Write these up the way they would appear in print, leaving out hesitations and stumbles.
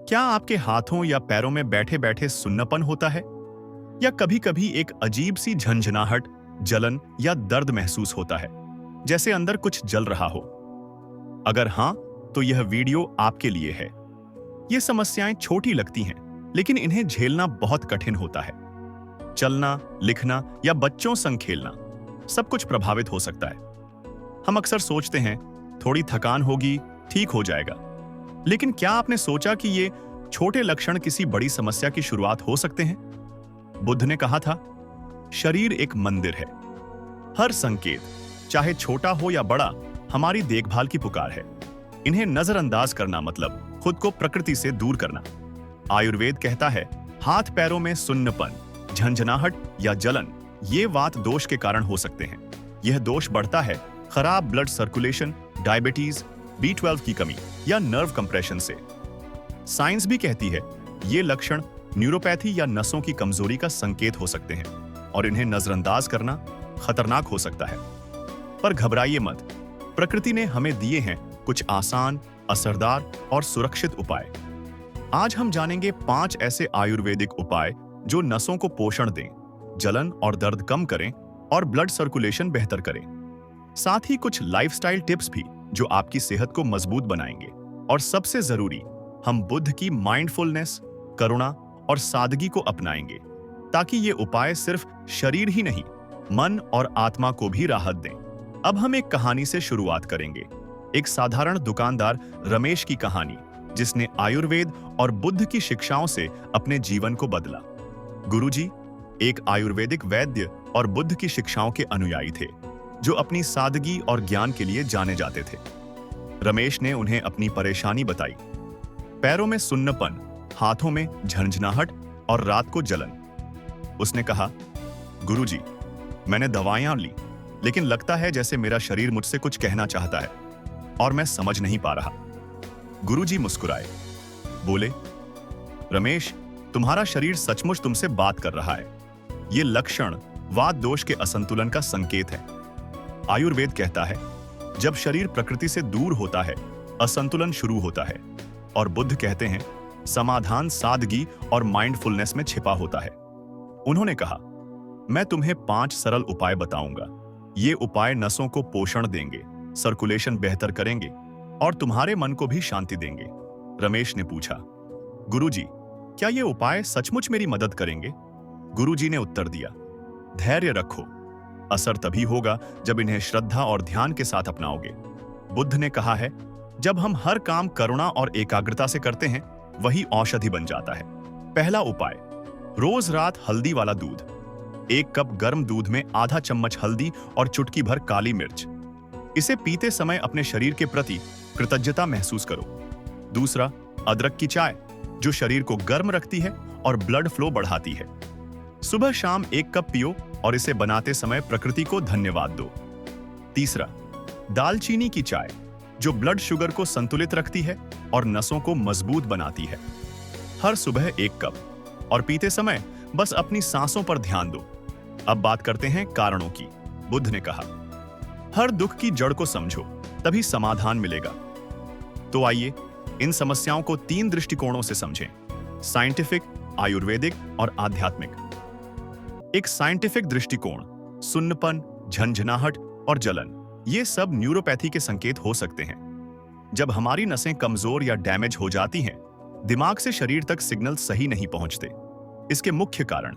क्या आपके हाथों या पैरों में बैठे बैठे सुन्नपन होता है, या कभी कभी एक अजीब सी झंझनाहट, जलन या दर्द महसूस होता है, जैसे अंदर कुछ जल रहा हो? अगर हाँ, तो यह वीडियो आपके लिए है। ये समस्याएं छोटी लगती हैं, लेकिन इन्हें झेलना बहुत कठिन होता है। चलना, लिखना या बच्चों संग खेलना, सब कुछ प्रभावित हो सकता है। हम अक्सर सोचते हैं थोड़ी थकान होगी, ठीक हो जाएगा। लेकिन क्या आपने सोचा कि ये छोटे लक्षण किसी बड़ी समस्या की शुरुआत हो सकते हैं? बुद्ध ने कहा था, शरीर एक मंदिर है। हर संकेत, चाहे छोटा हो या बड़ा, हमारी देखभाल की पुकार है। इन्हें नजरअंदाज करना मतलब खुद को प्रकृति से दूर करना। आयुर्वेद कहता है, हाथ पैरों में सुन्नपन, झंझनाहट या जलन, ये वात दोष के कारण हो सकते हैं। यह दोष बढ़ता है खराब ब्लड सर्कुलेशन, डायबिटीज, B12 की कमी या नर्व कंप्रेशन से। साइंस भी कहती है, ये लक्षण न्यूरोपैथी या नसों की कमजोरी का संकेत हो सकते हैं और इन्हें नजरअंदाज करना खतरनाक हो सकता है। पर घबराइए मत, प्रकृति ने हमें दिए हैं कुछ आसान, असरदार और सुरक्षित उपाय। आज हम जानेंगे 5 ऐसे आयुर्वेदिक उपाय जो नसों को पोषण दें, जलन और दर्द कम करें और ब्लड सर्कुलेशन बेहतर करें। साथ ही कुछ लाइफस्टाइल टिप्स भी जो आपकी सेहत को मजबूत बनाएंगे। और सबसे जरूरी, हम बुद्ध की माइंडफुलनेस, करुणा और सादगी को अपनाएंगे, ताकि ये उपाय सिर्फ शरीर ही नहीं, मन और आत्मा को भी राहत दें। अब हम एक कहानी से शुरुआत करेंगे। एक साधारण दुकानदार रमेश की कहानी, जिसने आयुर्वेद और बुद्ध की शिक्षाओं से अपने जीवन को बदला। गुरुजी एक आयुर्वेदिक वैद्य और बुद्ध की शिक्षाओं के अनुयायी थे, जो अपनी सादगी और ज्ञान के लिए जाने जाते थे। रमेश ने उन्हें अपनी परेशानी बताई, पैरों में सुन्नपन, हाथों में झंझनाहट और रात को जलन। उसने कहा, गुरुजी, मैंने दवाइयां ली, लेकिन लगता है जैसे मेरा शरीर मुझसे कुछ कहना चाहता है और मैं समझ नहीं पा रहा। गुरुजी मुस्कुराए, बोले, रमेश, तुम्हारा शरीर सचमुच तुमसे बात कर रहा है। ये लक्षण वात दोष के असंतुलन का संकेत है। आयुर्वेद कहता है, जब शरीर प्रकृति से दूर होता है, असंतुलन शुरू होता है। और बुद्ध कहते हैं, समाधान सादगी और माइंडफुलनेस में छिपा होता है। उन्होंने कहा, मैं तुम्हें 5 सरल उपाय बताऊंगा। ये उपाय नसों को पोषण देंगे, सर्कुलेशन बेहतर करेंगे और तुम्हारे मन को भी शांति देंगे। रमेश ने पूछा, गुरुजी, क्या ये उपाय सचमुच मेरी मदद करेंगे? गुरुजी ने उत्तर दिया, धैर्य रखो, असर तभी होगा जब इन्हें श्रद्धा और ध्यान के साथ अपनाओगे। बुद्ध ने कहा है, जब हम हर काम करुणा और एकाग्रता से करते हैं, वही औषधि बन जाता है। पहला उपाय, रोज रात हल्दी वाला दूध। 1 कप गर्म दूध में आधा चम्मच हल्दी और चुटकी भर काली मिर्च। इसे पीते समय अपने शरीर के प्रति कृतज्ञता महसूस करो। दूसरा, अदरक की चाय, जो शरीर को गर्म रखती है और ब्लड फ्लो बढ़ाती है। सुबह शाम 1 कप पियो और इसे बनाते समय प्रकृति को धन्यवाद दो। तीसरा, दालचीनी की चाय, जो ब्लड शुगर को संतुलित रखती है और नसों को मजबूत बनाती है। हर सुबह 1 कप और पीते समय बस अपनी सांसों पर ध्यान दो। अब बात करते हैं कारणों की। बुद्ध ने कहा, हर दुख की जड़ को समझो, तभी समाधान मिलेगा। तो आइए इन समस्याओं को 3 दृष्टिकोणों से समझें, साइंटिफिक, आयुर्वेदिक और आध्यात्मिक। एक साइंटिफिक दृष्टिकोण, सुन्नपन, झंझनाहट और जलन, ये सब न्यूरोपैथी के संकेत हो सकते हैं। जब हमारी नसें कमजोर या डैमेज हो जाती हैं, दिमाग से शरीर तक सिग्नल सही नहीं पहुंचते। इसके मुख्य कारण,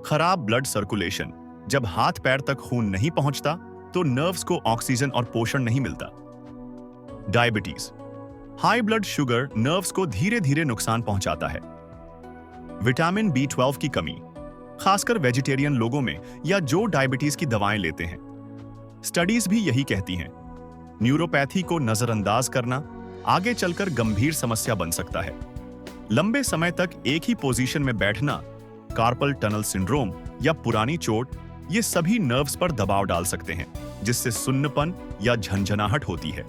खराब ब्लड सर्कुलेशन, जब हाथ पैर तक खून नहीं पहुंचता तो नर्व्स को ऑक्सीजन और पोषण नहीं मिलता। Diabetes, high blood sugar nerves को धीरे धीरे नुकसान पहुंचाता है। विटामिन B12 की कमी, खासकर वेजिटेरियन लोगों में या जो डायबिटीज की दवाएं लेते हैं। स्टडीज भी यही कहती हैं, न्यूरोपैथी को नजरअंदाज करना आगे चलकर गंभीर समस्या बन सकता है। लंबे समय तक एक ही पोजीशन में बैठना, कार्पल टनल सिंड्रोम या पुरानी चोट, ये सभी नर्व्स पर दबाव डाल सकते हैं, जिससे सुन्नपन या झंझनाहट होती है।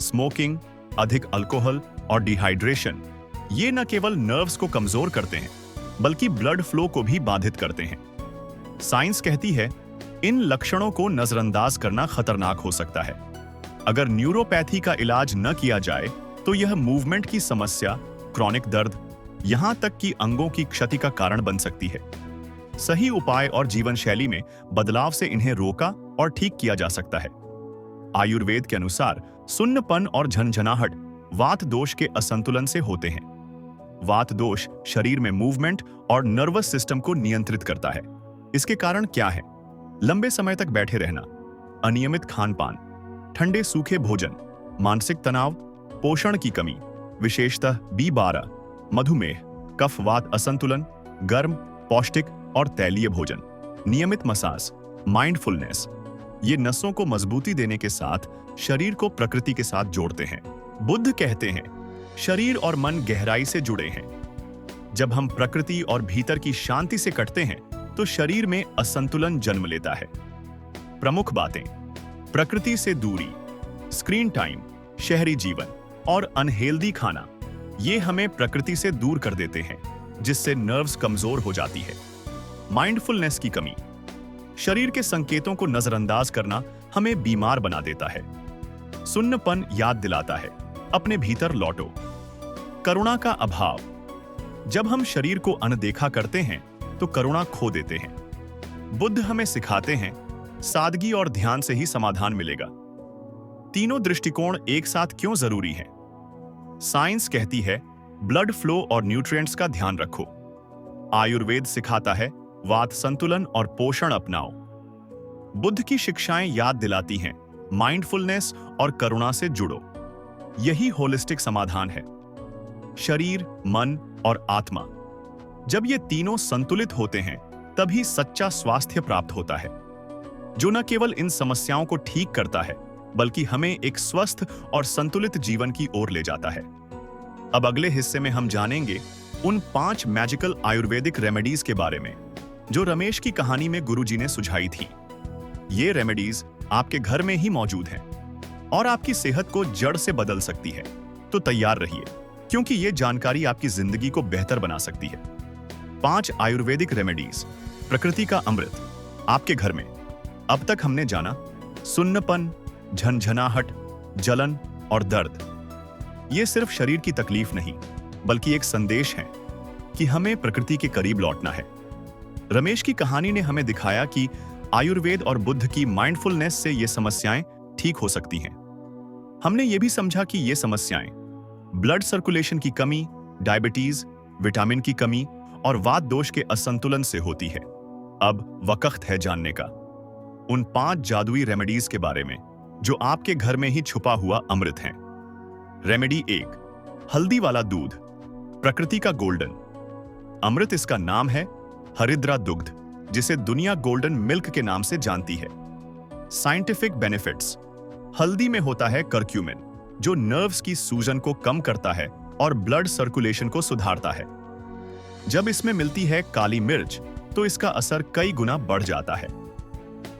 स्मोकिंग, अधिक अल्कोहल और डिहाइड्रेशन, ये न केवल नर्व्स को कमजोर करते हैं, बल्कि ब्लड फ्लो को भी बाधित करते हैं। साइंस कहती है, इन लक्षणों को नजरअंदाज करना खतरनाक हो सकता है। अगर न्यूरोपैथी का इलाज न किया जाए तो यह मूवमेंट की समस्या, क्रॉनिक दर्द, यहां तक कि अंगों की क्षति का कारण बन सकती है। सही उपाय और जीवन शैली में बदलाव से इन्हें रोका और ठीक किया जा सकता है। आयुर्वेद के अनुसार सुन्नपन और झनझनाहट वात दोष के असंतुलन से होते हैं। वात दोष शरीर में मूवमेंट और नर्वस सिस्टम को नियंत्रित करता है। इसके कारण क्या है? लंबे समय तक बैठे रहना, अनियमित खान पान, ठंडे सूखे भोजन, मानसिक तनाव, पोषण की कमी, विशेषतः B12, मधुमेह, कफ-वात असंतुलन, गर्म, पौष्टिक और तैलीय भोजन, नियमित मसाज, माइंडफुलनेस, ये नसों को मजबूती देने के साथ शरीर को प्रकृति के साथ जोड़ते हैं। बुद्ध कहते हैं, शरीर और मन गहराई से जुड़े हैं। जब हम प्रकृति और भीतर की शांति से कटते हैं तो शरीर में असंतुलन जन्म लेता है। प्रमुख बातें: प्रकृति से दूरी, स्क्रीन टाइम, शहरी जीवन और अनहेल्दी खाना, ये हमें प्रकृति से दूर कर देते हैं, जिससे नर्व्स कमजोर हो जाती है। माइंडफुलनेस की कमी, शरीर के संकेतों को नजरअंदाज करना हमें बीमार बना देता है। सुन्नपन याद दिलाता है, अपने भीतर लौटो। करुणा का अभाव, जब हम शरीर को अनदेखा करते हैं तो करुणा खो देते हैं। बुद्ध हमें सिखाते हैं, सादगी और ध्यान से ही समाधान मिलेगा। तीनों दृष्टिकोण एक साथ क्यों जरूरी हैं? साइंस कहती है, ब्लड फ्लो और न्यूट्रिएंट्स का ध्यान रखो। आयुर्वेद सिखाता है, वात संतुलन और पोषण अपनाओ। बुद्ध की शिक्षाएं याद दिलाती हैं, माइंडफुलनेस और करुणा से जुड़ो। यही होलिस्टिक समाधान है। शरीर, मन और आत्मा, जब ये तीनों संतुलित होते हैं तभी सच्चा स्वास्थ्य प्राप्त होता है, जो न केवल इन समस्याओं को ठीक करता है बल्कि हमें एक स्वस्थ और संतुलित जीवन की ओर ले जाता है। अब अगले हिस्से में हम जानेंगे उन 5 मैजिकल आयुर्वेदिक रेमेडीज के बारे में जो रमेश की कहानी में गुरुजी ने सुझाई थी। ये रेमेडीज आपके घर में ही मौजूद हैं और आपकी सेहत को जड़ से बदल सकती है। तो तैयार रहिए, क्योंकि ये जानकारी आपकी जिंदगी को बेहतर बना सकती है। 5 आयुर्वेदिक रेमेडीज, प्रकृति का अमृत, आपके घर में। अब तक हमने जाना सुन्नपन, झनझनाहट, जलन और दर्द। ये सिर्फ शरीर की तकलीफ नहीं, बल्कि एक संदेश है कि हमें प्रकृति के करीब लौटना है। रमेश की कहानी ने हमें दिखाया कि आयुर्वेद और बुद्ध की माइंडफुलनेस से ये समस्याएं ठीक हो सकती हैं। हमने ये भी समझा कि ये समस्याएं ब्लड सर्कुलेशन की कमी, डायबिटीज, विटामिन की कमी और वात दोष के असंतुलन से होती है। अब वक्त है जानने का उन 5 जादुई रेमेडीज के बारे में जो आपके घर में ही छुपा हुआ अमृत हैं। रेमेडी 1, हल्दी वाला दूध, प्रकृति का गोल्डन अमृत। इसका नाम है हरिद्रा दुग्ध, जिसे दुनिया गोल्डन मिल्क के नाम से जानती है। साइंटिफिक बेनिफिट्स, हल्दी में होता है करक्यूमिन, जो नर्व्स की सूजन को कम करता है और ब्लड सर्कुलेशन को सुधारता है। जब इसमें मिलती है काली मिर्च तो इसका असर कई गुना बढ़ जाता है।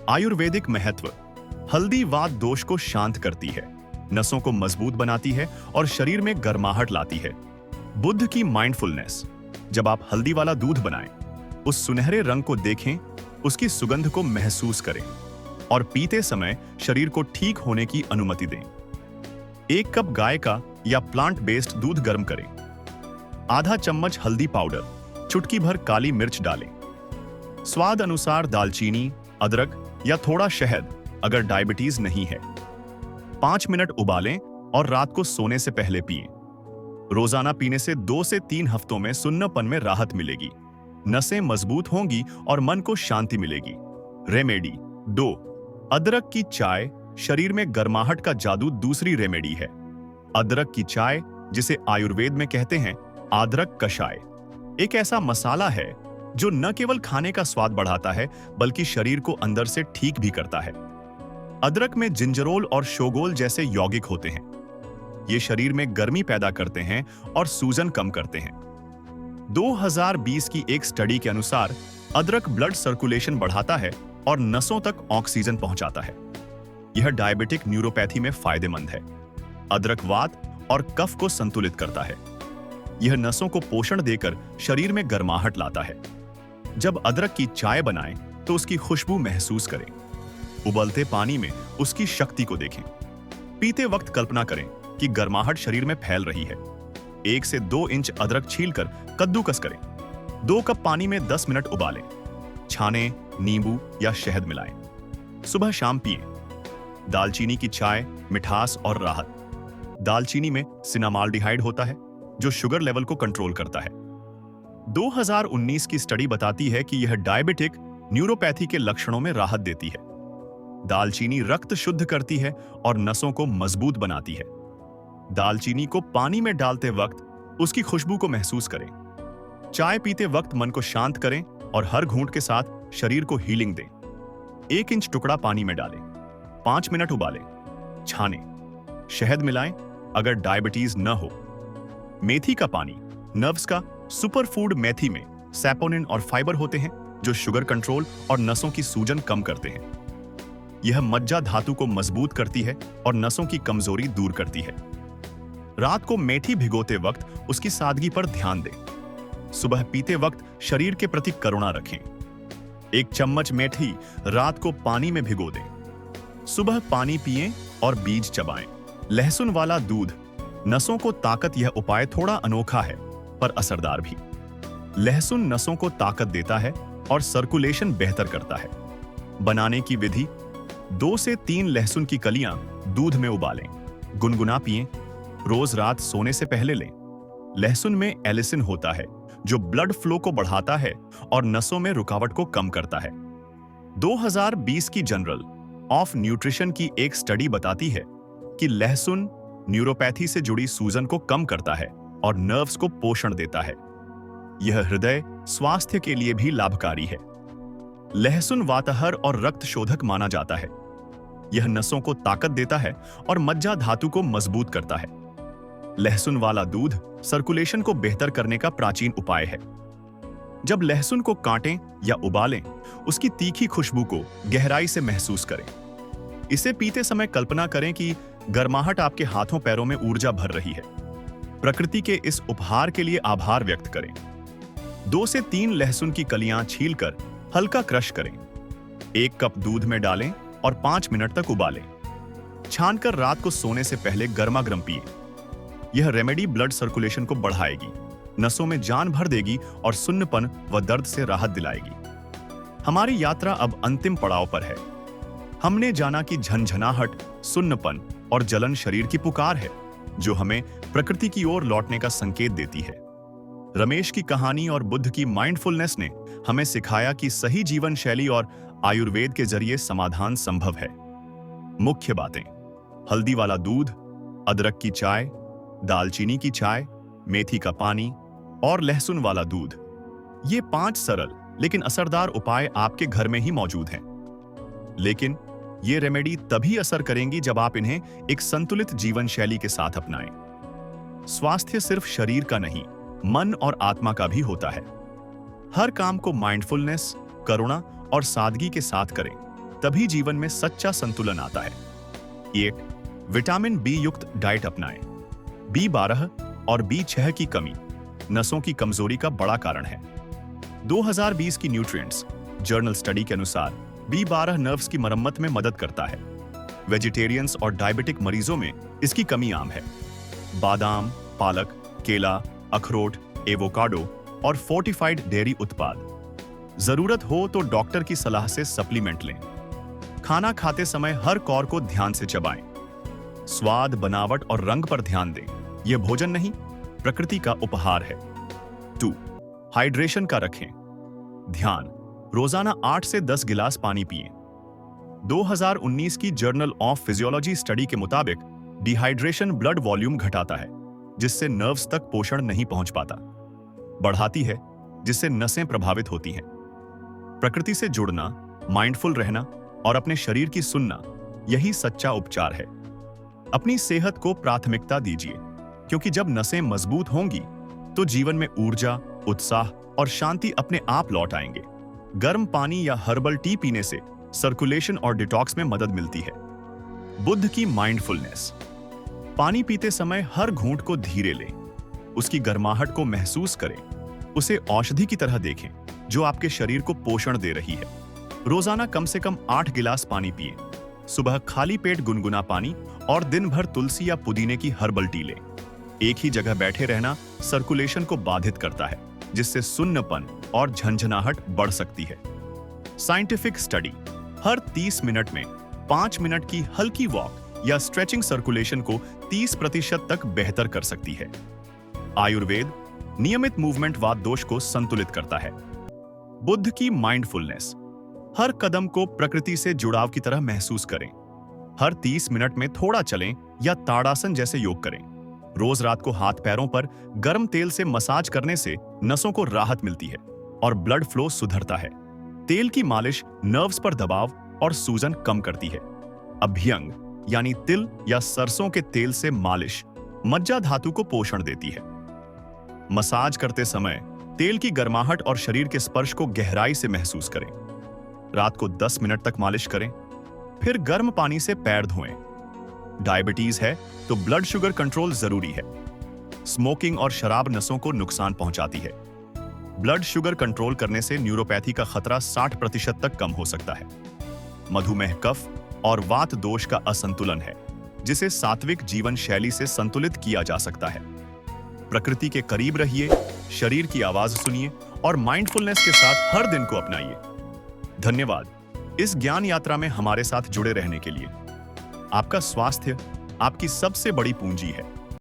आयुर्वेदिक महत्व, हल्दी वात दोष को शांत करती है, नसों को मजबूत बनाती है और शरीर में गर्माहट लाती है। बुद्ध की माइंडफुलनेस, जब आप हल्दी वाला दूध बनाएं, उस सुनहरे रंग को देखें, उसकी सुगंध को महसूस करें और पीते समय शरीर को ठीक होने की अनुमति दें। 1 कप गाय का या प्लांट बेस्ड दूध गर्म करें। आधा चम्मच हल्दी पाउडर, चुटकी भर काली मिर्च डालें। स्वाद अनुसार दालचीनी, अदरक या थोड़ा शहद अगर डायबिटीज नहीं है। 5 मिनट उबालें और रात को सोने से पहले पिएं। रोजाना पीने से 2 से 3 हफ्तों में सुन्नपन में राहत मिलेगी, नसें मजबूत होंगी और मन को शांति मिलेगी। रेमेडी 2, अदरक की चाय, शरीर में गर्माहट का जादू। दूसरी रेमेडी है अदरक की चाय, जिसे आयुर्वेद में कहते हैं आदरक कषाय। एक ऐसा मसाला है जो न केवल खाने का स्वाद बढ़ाता है बल्कि शरीर को अंदर से ठीक भी करता है। अदरक में जिंजरोल और शोगोल जैसे यौगिक होते हैं। ये शरीर में गर्मी पैदा करते हैं और सूजन कम करते हैं। 2020 की एक स्टडी के अनुसार अदरक ब्लड सर्कुलेशन बढ़ाता है और नसों तक ऑक्सीजन पहुंचाता है। यह डायबिटिक न्यूरोपैथी में फायदेमंद है। अदरक वात और कफ को संतुलित करता है। यह नसों को पोषण देकर शरीर में गर्माहट लाता है। जब अदरक की चाय बनाएं तो उसकी खुशबू महसूस करें। उबलते पानी में उसकी शक्ति को देखें। पीते वक्त कल्पना करें कि गर्माहट शरीर में फैल रही है। 1 से 2 इंच अदरक छीलकर कद्दूकस करें। 2 कप पानी में 10 मिनट उबालें। छाने, नींबू या शहद मिलाएं। सुबह शाम पिएं। दालचीनी की चाय, मिठास और राहत। दालचीनी में सिनामाल्डिहाइड होता है जो शुगर लेवल को कंट्रोल करता है। 2019 की स्टडी बताती है कि यह डायबिटिक न्यूरोपैथी के लक्षणों में राहत देती है। दालचीनी रक्त शुद्ध करती है और नसों को मजबूत बनाती है। दालचीनी को पानी में डालते वक्त उसकी खुशबू को महसूस करें। चाय पीते वक्त मन को शांत करें और हर घूंट के साथ शरीर को हीलिंग दें। 1 इंच टुकड़ा पानी में डालें। 5 मिनट उबालें। छाने, शहद मिलाएं अगर डायबिटीज न हो। मेथी का पानी, नर्व्स का सुपर फूड। मेथी में सैपोनिन और फाइबर होते हैं जो शुगर कंट्रोल और नसों की सूजन कम करते हैं। यह मज्जा धातु को मजबूत करती है और नसों की कमजोरी दूर करती है। रात को मेथी भिगोते वक्त उसकी सादगी पर ध्यान दें। सुबह पीते वक्त शरीर के प्रति करुणा रखें। 1 चम्मच मेथी रात को पानी में भिगो दें। सुबह पानी पिएं और बीज चबाएं। लहसुन वाला दूध, नसों को ताकत। यह उपाय थोड़ा अनोखा है पर असरदार भी। लहसुन नसों को ताकत देता है और सर्कुलेशन बेहतर करता है। बनाने की विधि: 2 से 3 लहसुन की कलियां दूध में उबालें। गुनगुना पिएं। रोज रात सोने से पहले लें। लहसुन में एलिसिन होता है जो ब्लड फ्लो को बढ़ाता है और नसों में रुकावट को कम करता है। 2020 की जर्नल ऑफ न्यूट्रिशन की एक स्टडी बताती है कि लहसुन न्यूरोपैथी से जुड़ी सूजन को कम करता है और नर्व्स को पोषण देता है। यह हृदय स्वास्थ्य के लिए भी लाभकारी है। लहसुन वातहर और रक्त शोधक माना जाता है। यह नसों को ताकत देता है और मज्जा धातु को मजबूत करता है। लहसुन वाला दूध सर्कुलेशन को बेहतर करने का प्राचीन उपाय है। जब लहसुन को काटें या उबालें, उसकी तीखी खुशबू को गहराई से महसूस करें। इसे पीते समय कल्पना करें कि गर्माहट आपके हाथों पैरों में ऊर्जा भर रही है। प्रकृति के इस उपहार के लिए आभार व्यक्त करें। 2 से 3 लहसुन की कलियां छीलकर हल्का क्रश करें। 1 कप दूध में डालें और 5 मिनट तक उबालें। छानकर रात को सोने से पहले गर्मा-गर्म पिएं। यह रेमेडी ब्लड सर्कुलेशन को बढ़ाएगी, नसों में जान भर देगी और सुन्नपन व दर्द से राहत दिलाएगी। हमारी यात्रा अब अंतिम पड़ाव पर है। हमने जाना कि झंझनाहट, सुन्नपन और जलन शरीर की पुकार है जो हमें प्रकृति की ओर लौटने का संकेत देती है। रमेश की कहानी और बुद्ध की माइंडफुलनेस ने हमें सिखाया कि सही जीवन शैली और आयुर्वेद के जरिए समाधान संभव है। मुख्य बातें: हल्दी वाला दूध, अदरक की चाय, दालचीनी की चाय, मेथी का पानी और लहसुन वाला दूध। ये 5 सरल लेकिन असरदार उपाय आपके घर में ही मौजूद हैं। लेकिन ये रेमेडी तभी असर करेंगी जब आप इन्हें एक संतुलित जीवन शैली के साथ अपनाएं। स्वास्थ्य सिर्फ शरीर का नहीं, मन और आत्मा का भी होता है। हर काम को माइंडफुलनेस, करुणा और सादगी के साथ करें, तभी जीवन में सच्चा संतुलन आता है। 1. विटामिन बी युक्त डाइट अपनाएं। B12 और B6 की कमी नसों की कमजोरी का बड़ा कारण है। 2020 की न्यूट्रिएंट्स जर्नल स्टडी के अनुसार B12 नर्व्स की मरम्मत में मदद करता है। वेजिटेरियंस और डायबिटिक मरीजों में इसकी कमी आम है। बादाम, पालक, केला, अखरोट, एवोकाडो और फोर्टिफाइड डेयरी उत्पाद। जरूरत हो तो डॉक्टर की सलाह से सप्लीमेंट लें। खाना खाते समय हर कौर को ध्यान से चबाएं। स्वाद, बनावट और रंग पर ध्यान दें। यह भोजन नहीं, प्रकृति का उपहार है। 2. हाइड्रेशन का रखें ध्यान। रोजाना 8 से 10 गिलास पानी पिएं। 2019 की जर्नल ऑफ फिजियोलॉजी स्टडी के मुताबिक डिहाइड्रेशन ब्लड वॉल्यूम घटाता है, जिससे नर्व्स तक पोषण नहीं पहुंच पाता। बढ़ाती है, जिससे नसें प्रभावित होती हैं। प्रकृति से जुड़ना, माइंडफुल रहना और अपने शरीर की सुनना, यही सच्चा उपचार है। अपनी सेहत को प्राथमिकता दीजिए, क्योंकि जब नसें मजबूत होंगी तो जीवन में ऊर्जा, उत्साह और शांति अपने आप लौट आएंगे। गर्म पानी या हर्बल टी पीने से सर्कुलेशन और डिटॉक्स में मदद मिलती है। बुद्ध की माइंडफुलनेस। पानी पीते समय हर घूंट को धीरे लें, उसकी गर्माहट को महसूस करें, उसे औषधि की तरह देखें जो आपके शरीर को पोषण दे रही है। रोजाना कम से कम 8 गिलास पानी पिएं। सुबह खाली पेट गुनगुना पानी और दिन भर तुलसी या पुदीने की हर्बल टी लें। एक ही जगह बैठे रहना सर्कुलेशन को बाधित करता है, जिससे सुन्नपन और झंझनाहट बढ़ सकती है। साइंटिफिक स्टडी हर 30 मिनट में 5 मिनट की हल्की वॉक या स्ट्रेचिंग सर्कुलेशन को 30% तक बेहतर कर सकती है। आयुर्वेद नियमित मूवमेंट वात दोष को संतुलित करता है। बुद्ध की माइंडफुलनेस हर कदम को प्रकृति से जुड़ाव की तरह महसूस करें। हर 30 मिनट में थोड़ा चलें या ताड़ासन जैसे योग करें। रोज रात को हाथ पैरों पर गर्म तेल से मसाज करने से नसों को राहत मिलती है और ब्लड फ्लो सुधरता है। तेल की मालिश नर्व्स पर दबाव और सूजन कम करती है। अभ्यंग यानी तिल या सरसों के तेल से मालिश मज्जा धातु को पोषण देती है। मसाज करते समय तेल की गर्माहट और शरीर के स्पर्श को गहराई से महसूस करें। रात को 10 मिनट तक मालिश करें, फिर गर्म पानी से पैर धोएं। डायबिटीज है तो ब्लड शुगर कंट्रोल जरूरी है। स्मोकिंग और शराब नसों को नुकसान पहुंचाती है। ब्लड शुगर कंट्रोल करने से न्यूरोपैथी का खतरा 60% तक कम हो सकता है। मधुमेह कफ और वात दोष का असंतुलन है, जिसे सात्विक जीवन शैली से संतुलित किया जा सकता है। प्रकृति के करीब रहिए, शरीर की आवाज सुनिए और माइंडफुलनेस के साथ हर दिन को अपनाइए। धन्यवाद इस ज्ञान यात्रा में हमारे साथ जुड़े रहने के लिए। आपका स्वास्थ्य आपकी सबसे बड़ी पूंजी है।